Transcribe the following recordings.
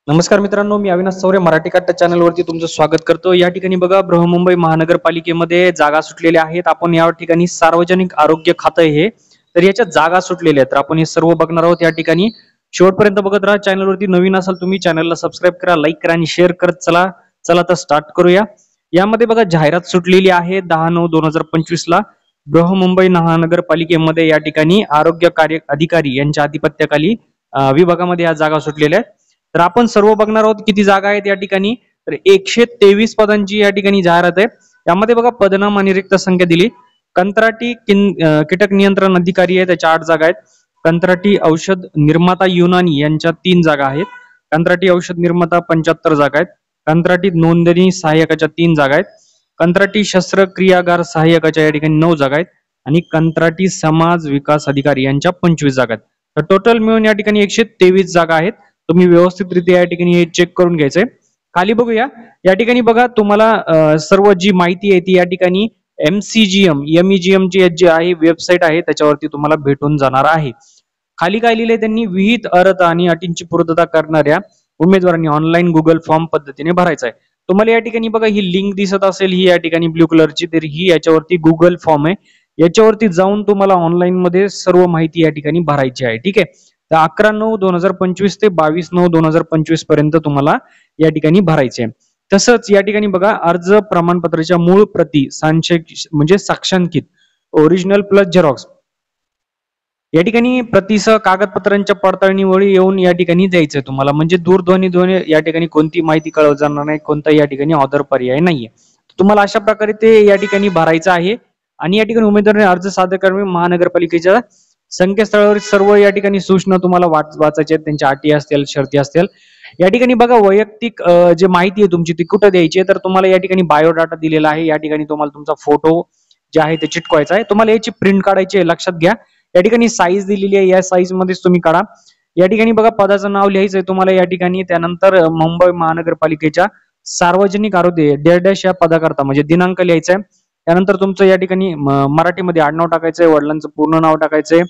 नमस्कार मित्रांनो, मी अविनाश चौरे मराठी कट्टा चॅनलवरती तुमचं स्वागत करतो। या ठिकाणी बघा बृहन्मुंबई महानगरपालिकेमध्ये जागा सुटलेल्या आहेत। आपण या ठिकाणी सार्वजनिक आरोग्य खातं हे तर याच्या जागा सुटलेल्या आहेत। तर आपण हे सर्व बघणार आहोत या ठिकाणी। शेवटपर्यंत बघत राहा। चॅनलवरती नवीन असाल तुम्ही चॅनलला सबस्क्राईब करा, लाईक करा आणि शेअर करत चला। चला तर स्टार्ट करूया। यामध्ये बघा जाहिरात सुटलेली आहे 10/9/2025 ला बृहन्मुंबई महानगरपालिकेमध्ये या ठिकाणी आरोग्य कार्य अधिकारी यांच्या अधिपत्याखाली विभागामध्ये या जागा सुटलेल्या आहेत। तर आपण सर्व बघणार आहोत किती जागा आहेत या ठिकाणी। तर 123 पदांची या ठिकाणी जाहिरात आहे। यामध्ये बघा पदनाम आणि रिक्त संख्या दिली। कंत्राटी कीटक नियंत्रण अधिकारी आहे, त्याच्या 8 जागा आहेत। कंत्राटी औषध निर्माता युनानी यांच्या 3 जागा आहेत। कंत्राटी औषध निर्माता 75 जागा आहेत। कंत्राटी नोंदणी सहाय्यकाच्या 3 जागा आहेत। कंत्राटी शस्त्रक्रियागार सहाय्यकाच्या या ठिकाणी 9 जागा आहेत आणि कंत्राटी समाज विकास अधिकारी यांच्या 25 जागा आहेत। तर टोटल मिळून या ठिकाणी 123 जागा आहेत। तुम्ही व्यवस्थितरित्या या ठिकाणी हे चेक करून घ्यायचंय। खाली बघूया या ठिकाणी बघा तुम्हाला सर्व जी माहिती आहे ती या ठिकाणी MEGM ची जी आहे वेबसाईट आहे त्याच्यावरती तुम्हाला भेटून जाणार आहे। खाली काय लिहिलंय त्यांनी, विहित अर्हता आणि अटींची पूर्तता करणाऱ्या उमेदवारांनी ऑनलाईन गुगल फॉर्म पद्धतीने भरायचा आहे। तुम्हाला या ठिकाणी बघा ही लिंक दिसत असेल, ही या ठिकाणी ब्लू कलरची, तर ही याच्यावरती गुगल फॉर्म आहे। याच्यावरती जाऊन तुम्हाला ऑनलाईन मध्ये सर्व माहिती या ठिकाणी भरायची आहे। ठीक आहे, तर 11/9/2025 ते 22/9/2025 पर्यंत तुम्हाला या ठिकाणी भरायचे। तसंच या ठिकाणी बघा अर्ज प्रमाणपत्राच्या मूळ प्रती म्हणजे साक्षांकित ओरिजिनल प्लस झेरॉक्स या ठिकाणी प्रतीसह कागदपत्रांच्या पडताळणीवर येऊन या ठिकाणी द्यायचंय तुम्हाला। म्हणजे दूरध्वनी या ठिकाणी कोणती माहिती कळवली जाणार नाही, कोणता या ठिकाणी ऑदर पर्याय नाहीये। तुम्हाला अशा प्रकारे ते या ठिकाणी भरायचं आहे। आणि या ठिकाणी उमेदवारांनी अर्ज सादर करावे। महानगरपालिकेच्या संकेतस्थळावर सर्व या ठिकाणी सूचना तुम्हाला वाचायच्या आहेत, त्यांच्या अटी असतील, शर्ती असतील। या ठिकाणी बघा वैयक्तिक जे माहिती आहे तुमची ती कुठे द्यायची आहे, तर तुम्हाला या ठिकाणी बायोडाटा दिलेला आहे। या ठिकाणी तुम्हाला तुमचा फोटो जे आहे ते चिटकवायचा आहे। तुम्हाला याची प्रिंट काढायची आहे, लक्षात घ्या। या ठिकाणी साईज दिलेली आहे, या साईज मध्येच तुम्ही काढा। या ठिकाणी बघा पदाचं नाव लिहायचंय तुम्हाला या ठिकाणी। त्यानंतर मुंबई महानगरपालिकेच्या सार्वजनिक आरोग्य डेरडॅश या पदाकरता म्हणजे दिनांक लिहायचा आहे। त्यानंतर तुमचं या ठिकाणी मराठीमध्ये आडनाव टाकायचंय, वडिलांचं पूर्ण नाव टाकायचंय,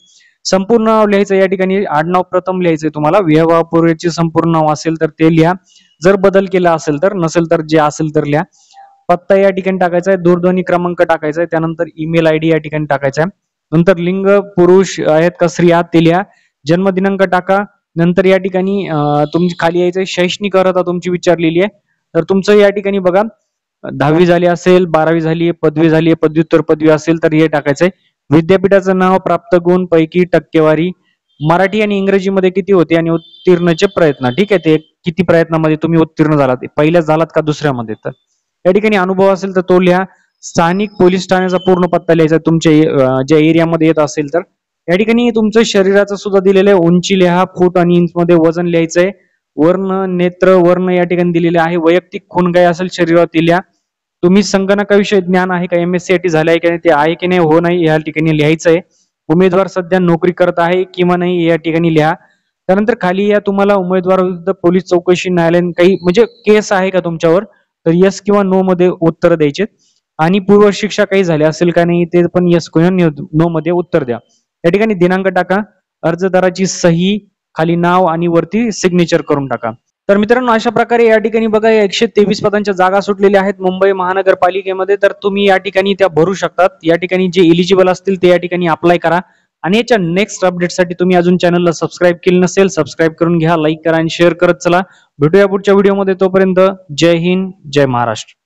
संपूर्ण नाव लिहायचं। या ठिकाणी आडनाव प्रथम लिहायचंय तुम्हाला। विवाहपूर्वीचे संपूर्ण नाव असेल तर ते लिहा, जर बदल केला असेल तर, नसेल तर जे असेल तर लिहा। पत्ता या ठिकाणी टाकायचा आहे, दूरध्वनी क्रमांक टाकायचा आहे, त्यानंतर ईमेल ID या ठिकाणी टाकायचा आहे। नंतर लिंग पुरुष आहेत का स्त्री आहात ते लिहा, जन्म दिनांक टाका। नंतर या ठिकाणी तुमची खाली यायचंय शैक्षणिक अर्हता तुमची विचारलेली आहे। तर तुमचं या ठिकाणी बघा 10वी झाली असेल, 12वी झाली, पदवी झाली, पदव्युत्तर पदवी असेल तर हे टाकायचंय। विद्यापीठाचं नाव, प्राप्त गुण, पैकी टक्केवारी, मराठी आणि इंग्रजीमध्ये किती होते आणि उत्तीर्णचे प्रयत्न। ठीक आहे, ते किती प्रयत्नामध्ये तुम्ही उत्तीर्ण झालात, पहिल्याच झालात का दुसऱ्यामध्ये। तर या ठिकाणी अनुभव असेल तर तो लिहा। स्थानिक पोलीस ठाण्याचा पूर्ण पत्ता लिहायचा तुमच्या ज्या एरियामध्ये येत असेल तर। या ठिकाणी तुमचं शरीराचं सुद्धा दिलेलं आहे, उंची लिहा, फूट आणि इंच मध्ये वजन लिहायचंय। वर्ण, नेत्र, वर्ण या ठिकाणी दिलेले आहे। वैयक्तिक खूण काय असेल शरीरावरती लिहा। तुम्ही संगणकाविषयी ज्ञान आहे का, MSc झालं आहे की ते आहे की नाही, हो नाही या ठिकाणी लिहायचंय। उमेदवार सध्या नोकरी करत आहे किंवा नाही या ठिकाणी लिहा। त्यानंतर खाली या तुम्हाला उमेदवार विरुद्ध पोलीस चौकशी, न्यायालयीन काही म्हणजे केस आहे का तुमच्यावर, तर यस किंवा नो मध्ये उत्तर द्यायचे। आणि पूर्व शिक्षा काही झाली असेल का नाही ते पण यस किंवा नो मध्ये उत्तर द्या। या ठिकाणी दिनांक टाका, अर्जदाराची सही, खाली नाव आणि वरती सिग्नेचर करून टाका। तर मित्रांनो अशा प्रकारे या ठिकाणी बघा 123 पदांच्या जागा सुटलेल्या आहेत मुंबई महानगरपालिकेमध्ये। तर तुम्ही या ठिकाणी त्या भरू शकतात। या ठिकाणी जे एलिजिबल असतील ते या ठिकाणी अप्लाय करा। आणि याच्या नेक्स्ट अपडेटसाठी तुम्ही अजून चॅनलला सबस्क्राईब केलं नसेल, सबस्क्राईब करून घ्या, लाईक करा आणि शेअर करत चला। भेटूया पुढच्या व्हिडिओमध्ये, तोपर्यंत जय हिंद, जय महाराष्ट्र।